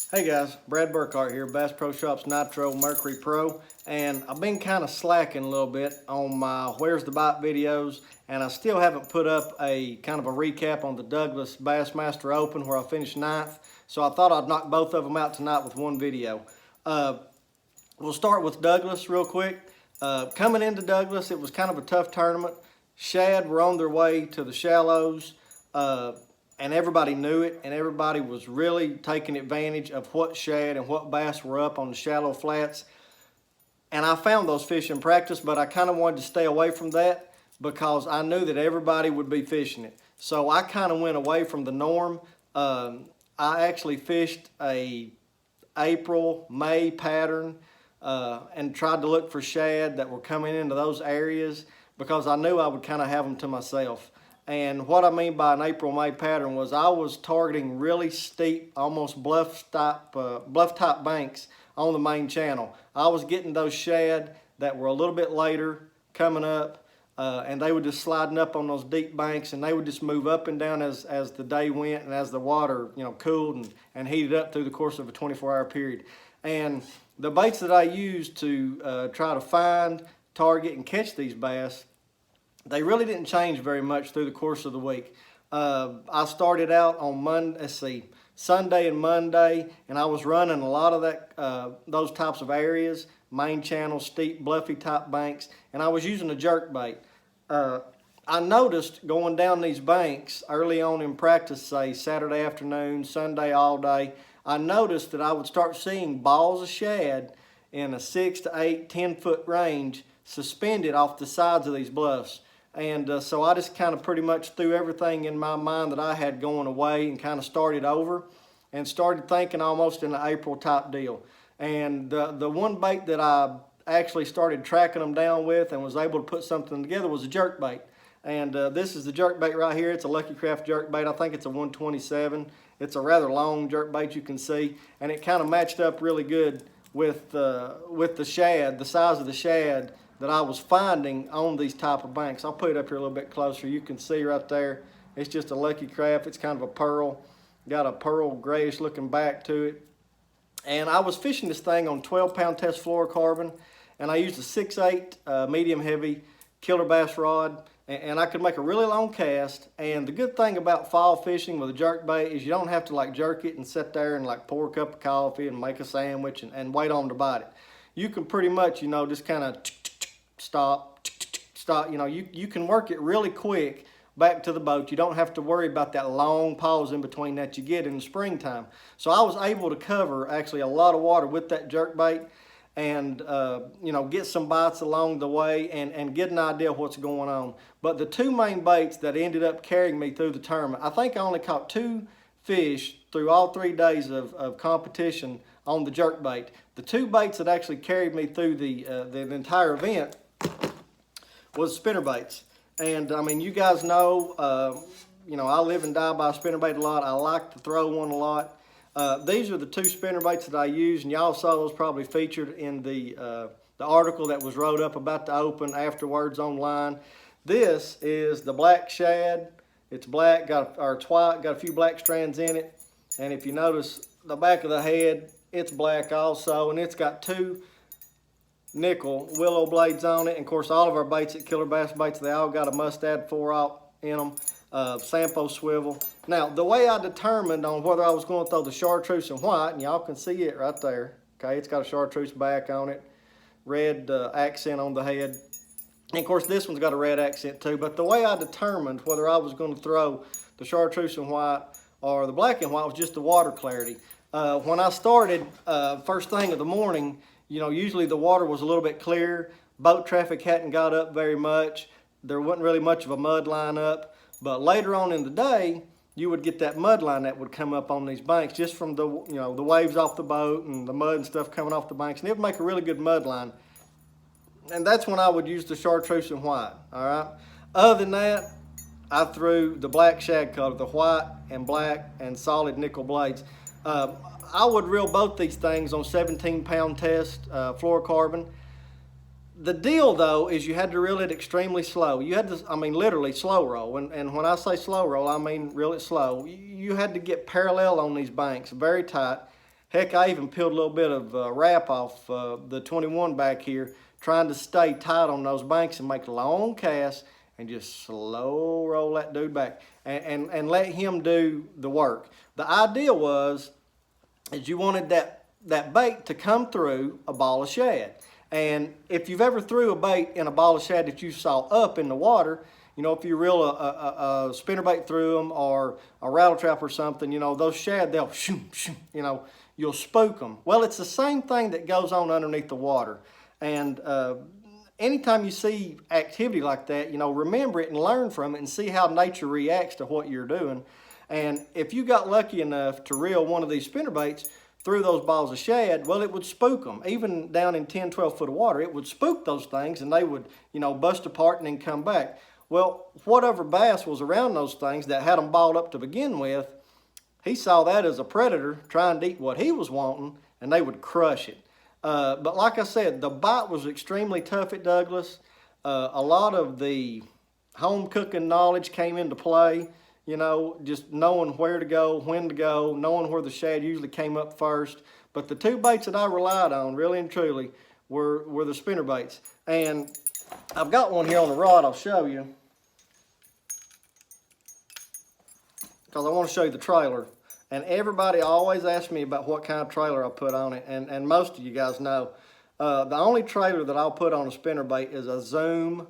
Hey guys, Brad Burkhart here, Bass Pro Shops Nitro Mercury Pro, and I've been kind of slacking a little bit on my Where's the Bite videos, and I still haven't put up a kind of a recap on the Douglas BassMaster Open where I finished 9th, so I thought I'd knock both of them out tonight with one video. We'll start with Douglas real quick. Coming into Douglas, it was kind of a tough tournament. Shad were on their way to the shallows. And everybody knew it, and everybody was really taking advantage of what shad and what bass were up on the shallow flats. And I found those fish in practice, but I kind of wanted to stay away from that because I knew that everybody would be fishing it. So I kind of went away from the norm. I actually fished a April, May pattern and tried to look for shad that were coming into those areas because I knew I would kind of have them to myself. And what I mean by an April, May pattern was I was targeting really steep, almost bluff top banks on the main channel. I was getting those shad that were a little bit later coming up, and they were just sliding up on those deep banks, and they would just move up and down as the day went and as the water cooled and heated up through the course of a 24-hour period. And the baits that I used to try to find, target, and catch these bass, they really didn't change very much through the course of the week. I started out on Sunday and Monday, and I was running a lot of those types of areas, main channel, steep, bluffy type banks, and I was using a jerk bait. I noticed going down these banks early on in practice, say Saturday afternoon, Sunday all day, I noticed that I would start seeing balls of shad in a 6 to 8, 10-foot range suspended off the sides of these bluffs. And so I just kind of pretty much threw everything in my mind that I had going away and kind of started over and started thinking almost in an April type deal. And the one bait that I actually started tracking them down with and was able to put something together was a jerk bait. And this is the jerk bait right here. It's a Lucky Craft jerk bait. I think it's a 127. It's a rather long jerk bait, you can see. And it kind of matched up really good with the shad, the size of the shad that I was finding on these type of banks. I'll put it up here a little bit closer. You can see right there, it's just a Lucky Craft. It's kind of a pearl, got a pearl grayish looking back to it. And I was fishing this thing on 12-pound test fluorocarbon, and I used a 6/8 medium heavy killer bass rod, and I could make a really long cast. And the good thing about fall fishing with a jerk bait is you don't have to like jerk it and sit there and like pour a cup of coffee and make a sandwich and wait on to bite it. You can pretty much, just kind of stop, you can work it really quick back to the boat. You don't have to worry about that long pause in between that you get in the springtime. So I was able to cover actually a lot of water with that jerk bait and get some bites along the way and get an idea of what's going on. But the two main baits that ended up carrying me through the tournament, I think I only caught 2 fish through all 3 days of competition on the jerk bait. The 2 baits that actually carried me through the entire event was spinnerbaits. And I mean, you guys know, I live and die by a spinnerbait a lot. I like to throw one a lot. These are the 2 spinnerbaits that I use, and y'all saw those probably featured in the article that was wrote up about the Open afterwards online. This is the black shad. It's black, it's white, got a few black strands in it. And if you notice the back of the head, it's black also, and it's got 2 nickel willow blades on it. And of course, all of our baits at Killer Bass Baits, they all got a mustad 4/0 in them, Sampo swivel. Now, the way I determined on whether I was going to throw the chartreuse and white, and y'all can see it right there, okay, it's got a chartreuse back on it, red accent on the head. And of course, this one's got a red accent too. But the way I determined whether I was going to throw the chartreuse and white or the black and white was just the water clarity. When I started first thing of the morning, usually the water was a little bit clear. Boat traffic hadn't got up very much. There wasn't really much of a mud line up. But later on in the day, you would get that mud line that would come up on these banks just from the waves off the boat and the mud and stuff coming off the banks. And it would make a really good mud line. And that's when I would use the chartreuse and white, all right? Other than that, I threw the black shad color, the white and black and solid nickel blades. I would reel both these things on 17-pound test fluorocarbon. The deal, though, is you had to reel it extremely slow. You had to, literally slow roll. And when I say slow roll, I mean reel it slow. You had to get parallel on these banks, very tight. Heck, I even peeled a little bit of wrap off the 21 back here, trying to stay tight on those banks and make long casts and just slow roll that dude back and let him do the work. The idea was is you wanted that bait to come through a ball of shad. And if you've ever threw a bait in a ball of shad that you saw up in the water, you know, if you reel a spinnerbait through them or a rattle trap or something, you know, those shad, they'll shoom, shoom, you know, you'll spook them. Well, it's the same thing that goes on underneath the water. And anytime you see activity like that, you know, remember it and learn from it and see how nature reacts to what you're doing. And if you got lucky enough to reel one of these spinnerbaits through those balls of shad, well, it would spook them. Even down in 10, 12 foot of water, it would spook those things and they would, you know, bust apart and then come back. Well, whatever bass was around those things that had them balled up to begin with, he saw that as a predator trying to eat what he was wanting, and they would crush it. But like I said, the bite was extremely tough at Douglas. A lot of the home cooking knowledge came into play. You know, just knowing where to go, when to go, knowing where the shad usually came up first. But the two baits that I relied on, really and truly, were the spinnerbaits. And I've got one here on the rod I'll show you, because I want to show you the trailer. And everybody always asks me about what kind of trailer I put on it, and most of you guys know. The only trailer that I'll put on a spinnerbait is a Zoom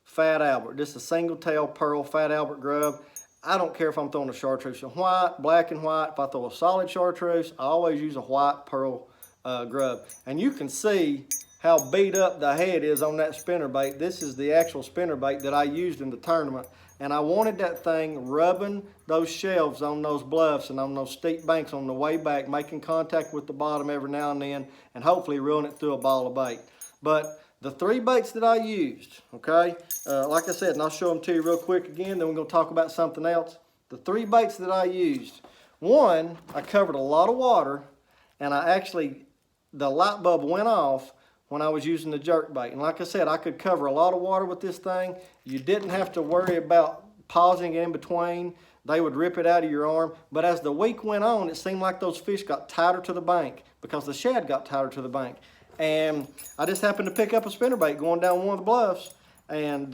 Fat Albert, just a single tail pearl Fat Albert grub. I don't care if I'm throwing a chartreuse in white, black and white. If I throw a solid chartreuse, I always use a white pearl grub. And you can see how beat up the head is on that spinnerbait. This is the actual spinnerbait that I used in the tournament. And I wanted that thing rubbing those shelves on those bluffs and on those steep banks on the way back, making contact with the bottom every now and then, and hopefully reeling it through a ball of bait. But the three baits that I used, okay, like I said, and I'll show them to you real quick again, then we're going to talk about something else. The three baits that I used, one, I covered a lot of water, and the light bulb went off when I was using the jerk bait. And like I said, I could cover a lot of water with this thing. You didn't have to worry about pausing in between. They would rip it out of your arm. But as the week went on, it seemed like those fish got tighter to the bank because the shad got tighter to the bank. And I just happened to pick up a spinnerbait going down one of the bluffs, and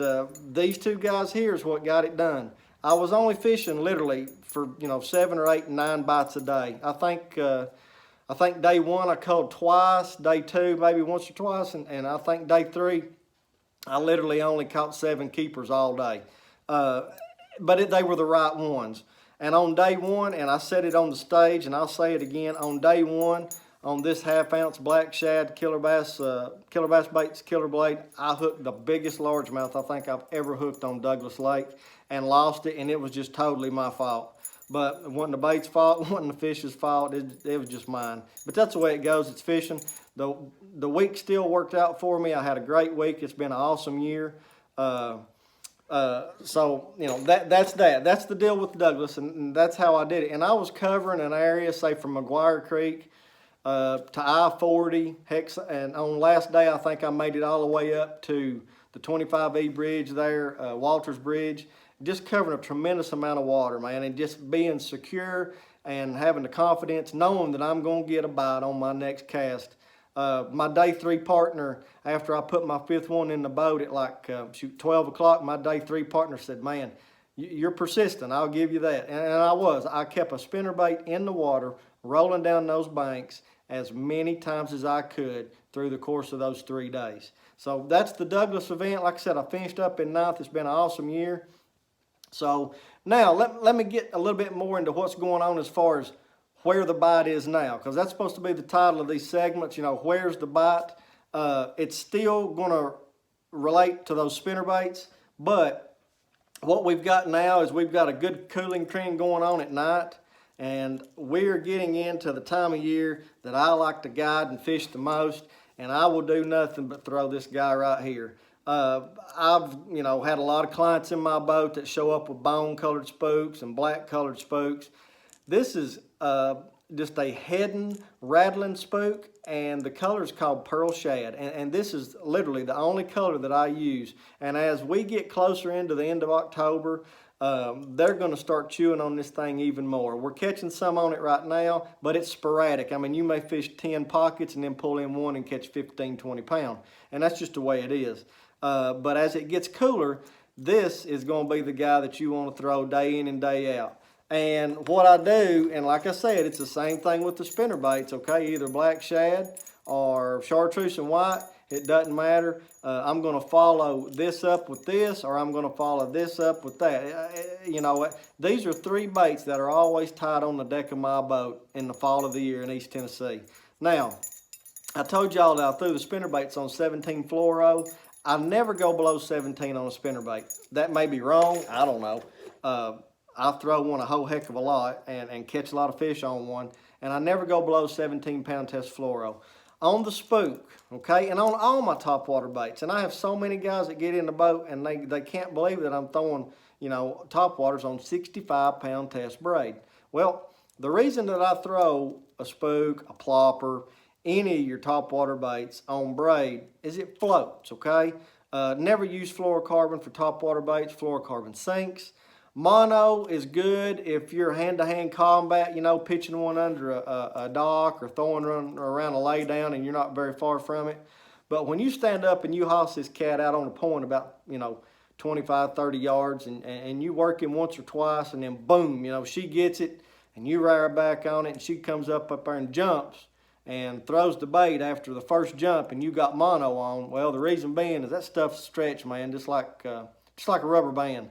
these two guys here is what got it done. I was only fishing literally for 7 or 8 and 9 bites a day. I think day one I caught twice, day two maybe once or twice, and I think day three I literally only caught 7 keepers all day. But they were the right ones. And on day one, and I said it on the stage, and I'll say it again, on day one, on this 1/2 ounce black shad killer bass baits killer blade, I hooked the biggest largemouth I think I've ever hooked on Douglas Lake and lost it, and it was just totally my fault. But it wasn't the bait's fault, it wasn't the fish's fault, it was just mine. But that's the way it goes, it's fishing. The week still worked out for me. I had a great week, it's been an awesome year. So, that's that. That's the deal with Douglas, and that's how I did it. And I was covering an area, say from McGuire Creek to I-40, and on last day I think I made it all the way up to the 25E bridge there, Walters Bridge, just covering a tremendous amount of water, man, and just being secure and having the confidence, knowing that I'm going to get a bite on my next cast. My day 3 partner, after I put my 5th one in the boat at like 12 o'clock, my day 3 partner said, man, you're persistent, I'll give you that. And I was. I kept a spinnerbait in the water, rolling down those banks as many times as I could through the course of those 3 days. So that's the Douglas event. Like I said, I finished up in 9th. It's been an awesome year. So now let me get a little bit more into what's going on as far as where the bite is now, because that's supposed to be the title of these segments, where's the bite. It's still going to relate to those spinnerbaits, but what we've got now is we've got a good cooling trend going on at night, and we're getting into the time of year that I like to guide and fish the most, and I will do nothing but throw this guy right here. I've had a lot of clients in my boat that show up with bone colored spooks and black colored spooks. This is just a heading, rattling spook, and the color is called Pearl Shad. And this is literally the only color that I use. And as we get closer into the end of October, they're going to start chewing on this thing even more. We're catching some on it right now, but it's sporadic. I mean, you may fish 10 pockets and then pull in one and catch 15, 20 pounds. And that's just the way it is. But as it gets cooler, this is going to be the guy that you want to throw day in and day out. And what I do, and like I said, it's the same thing with the spinnerbaits, okay? Either black shad or chartreuse and white. It doesn't matter. I'm going to follow this up with this, or I'm going to follow this up with that. You know, these are three baits that are always tied on the deck of my boat in the fall of the year in East Tennessee. Now, I told y'all that I threw the spinnerbaits on 17 fluoro. I never go below 17 on a spinnerbait. That may be wrong. I don't know. I throw one a whole heck of a lot and catch a lot of fish on one, and I never go below 17 pound test fluoro. On the spook, okay, and on all my topwater baits. And I have so many guys that get in the boat and they can't believe that I'm throwing, you know, topwaters on 65 pound test braid. Well, the reason that I throw a spook, a plopper, any of your topwater baits on braid is it floats, okay? Never use fluorocarbon for topwater baits. Fluorocarbon sinks. Mono is good if you're hand-to-hand combat, you know, pitching one under a dock or throwing one around a lay down and you're not very far from it. But when you stand up and you hoss this cat out on a point about, you know, 25, 30 yards and you work him once or twice and then boom, you know, she gets it and you rear her back on it and she comes up there and jumps and throws the bait after the first jump and you got mono on. Well, the reason being is that stuff's stretched, man, just like a rubber band.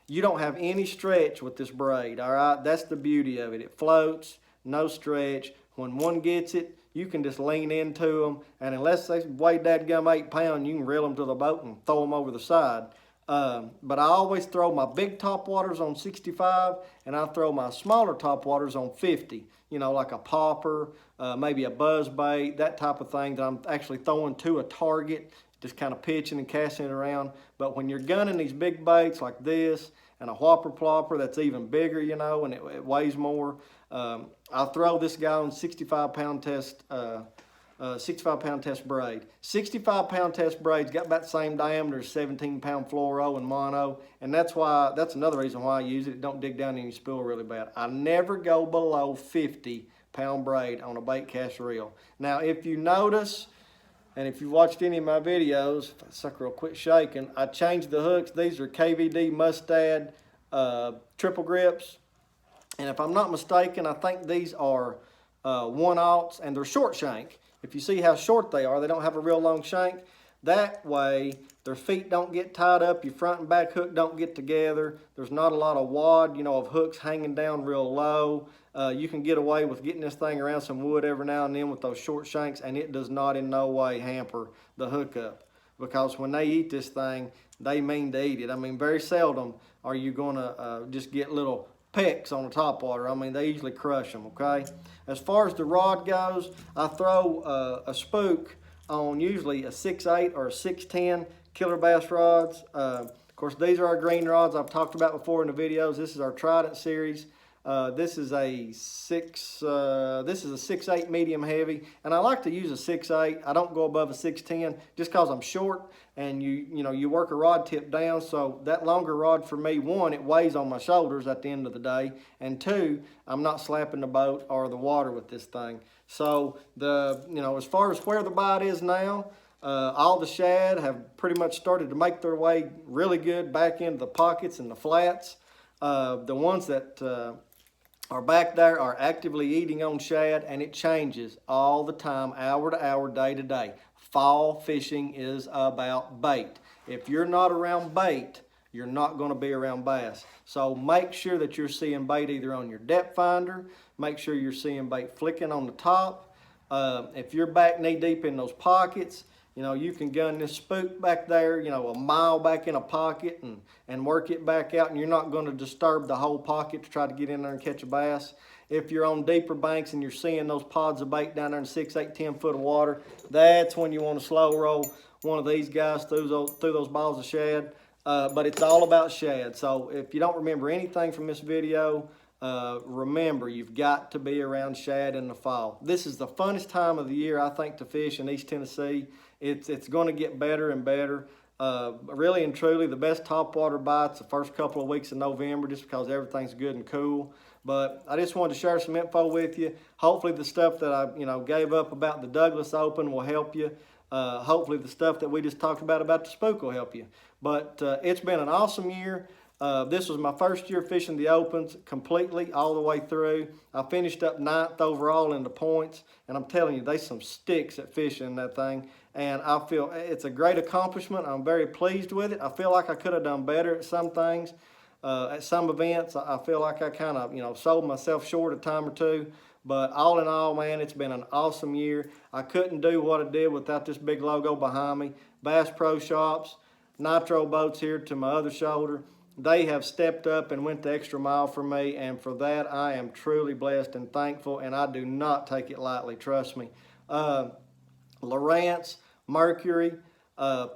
You don't have any stretch with this braid, all right? That's the beauty of it. It floats, no stretch. When one gets it, you can just lean into them, and unless they weigh dadgum 8 pounds, you can reel them to the boat and throw them over the side. But I always throw my big topwaters on 65, and I throw my smaller topwaters on 50. You know, like a popper, maybe a buzz bait, that type of thing that I'm actually throwing to a target, just kind of pitching and casting it around. But when you're gunning these big baits like this and a whopper plopper that's even bigger, you know, and it weighs more, I'll throw this guy on 65 pound test 65 pound test braid. 65 pound test braid's got about the same diameter as 17 pound fluoro and mono, and that's another reason why I use it. It don't dig down in your spool really bad. I never go below 50 pound braid on a bait cast reel. Now, if you notice, and if you watched any of my videos, if I suck real quick shaking, I changed the hooks. These are KVD Mustad triple grips. And if I'm not mistaken, I think these are 1/0, and they're short shank. If you see how short they are, they don't have a real long shank. That way, their feet don't get tied up, your front and back hook don't get together. There's not a lot of wad, you know, of hooks hanging down real low. You can get away with getting this thing around some wood every now and then with those short shanks, and it does not in no way hamper the hookup. Because when they eat this thing, they mean to eat it. I mean, very seldom are you gonna just get little pecks on the topwater. I mean, they usually crush them, okay? As far as the rod goes, I throw a spook on usually a 6/8 or a 610 killer bass rods. Of course, these are our green rods I've talked about before in the videos. This is our Trident series. This is a 6/8 medium heavy, and I like to use a 6/8. I don't go above a 610 just because I'm short, and you work a rod tip down, so that longer rod for me, one, it weighs on my shoulders at the end of the day, and two, I'm not slapping the boat or the water with this thing. So as far as where the bite is now, all the shad have pretty much started to make their way really good back into the pockets and the flats. The ones that are back there are actively eating on shad, and it changes all the time, hour to hour, day to day. Fall fishing is about bait. If you're not around bait, you're not going to be around bass. So make sure that you're seeing bait either on your depth finder, make sure you're seeing bait flicking on the top. If you're back knee deep in those pockets, you can gun this spook back there, a mile back in a pocket and work it back out, and you're not going to disturb the whole pocket to try to get in there and catch a bass. If you're on deeper banks and you're seeing those pods of bait down there in 6, 8, 10 foot of water, that's when you want to slow roll one of these guys through those balls of shad. But it's all about shad. So if you don't remember anything from this video, remember, you've got to be around shad in the fall. This is the funnest time of the year, I think, to fish in East Tennessee. It's going to get better and better. Really and truly, the best topwater bites the first couple of weeks of November, just because everything's good and cool. But I just wanted to share some info with you. Hopefully the stuff that I gave up about the Douglas Open will help you. Hopefully the stuff that we just talked about the spook will help you. But it's been an awesome year. This was my first year fishing the Opens completely all the way through. I finished up 9th overall in the points, and I'm telling you, there's some sticks at fishing that thing, and I feel it's a great accomplishment. I'm very pleased with it. I feel like I could have done better at some things. At some events, I feel like I kind of, sold myself short a time or two. But all in all, man, it's been an awesome year. I couldn't do what I did without this big logo behind me. Bass Pro Shops, Nitro Boats here to my other shoulder. They have stepped up and went the extra mile for me, and for that I am truly blessed and thankful, and I do not take it lightly, trust me. Lowrance, Mercury,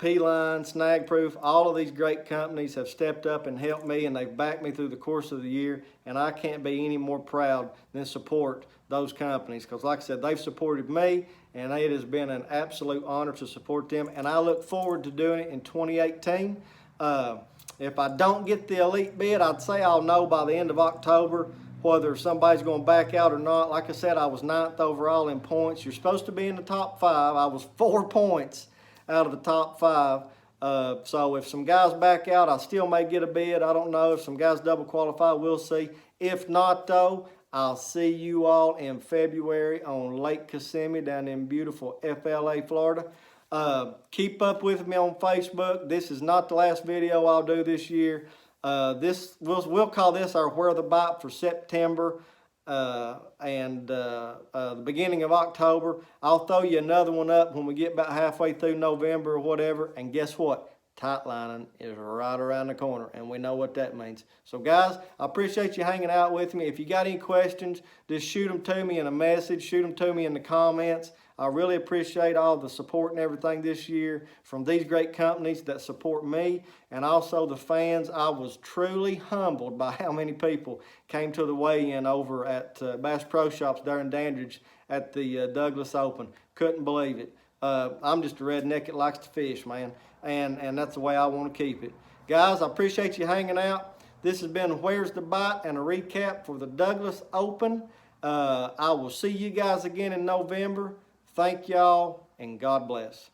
P-Line, Snag Proof, all of these great companies have stepped up and helped me, and they've backed me through the course of the year, and I can't be any more proud than support those companies, because like I said, they've supported me, and it has been an absolute honor to support them, and I look forward to doing it in 2018. If I don't get the elite bid, I'd say I'll know by the end of October whether somebody's going to back out or not. Like I said, I was 9th overall in points. You're supposed to be in the top 5. I was 4 points out of the top 5. So if some guys back out, I still may get a bid. I don't know. If some guys double qualify, we'll see. If not, though, I'll see you all in February on Lake Kissimmee down in beautiful FLA, Florida. Keep up with me on Facebook. This is not the last video I'll do this year. We'll call this our Where the Bite for September and the beginning of October. I'll throw you another one up when we get about halfway through November or whatever. And guess what? Tightlining is right around the corner, and we know what that means. So guys, I appreciate you hanging out with me. If you got any questions, just shoot them to me in a message, shoot them to me in the comments. I really appreciate all the support and everything this year from these great companies that support me, and also the fans. I was truly humbled by how many people came to the weigh-in over at Bass Pro Shops there in Dandridge at the Douglas Open. Couldn't believe it. I'm just a redneck that likes to fish, man, and that's the way I want to keep it. Guys, I appreciate you hanging out. This has been Where's the Bite and a recap for the Douglas Open. I will see you guys again in November. Thank y'all, and God bless.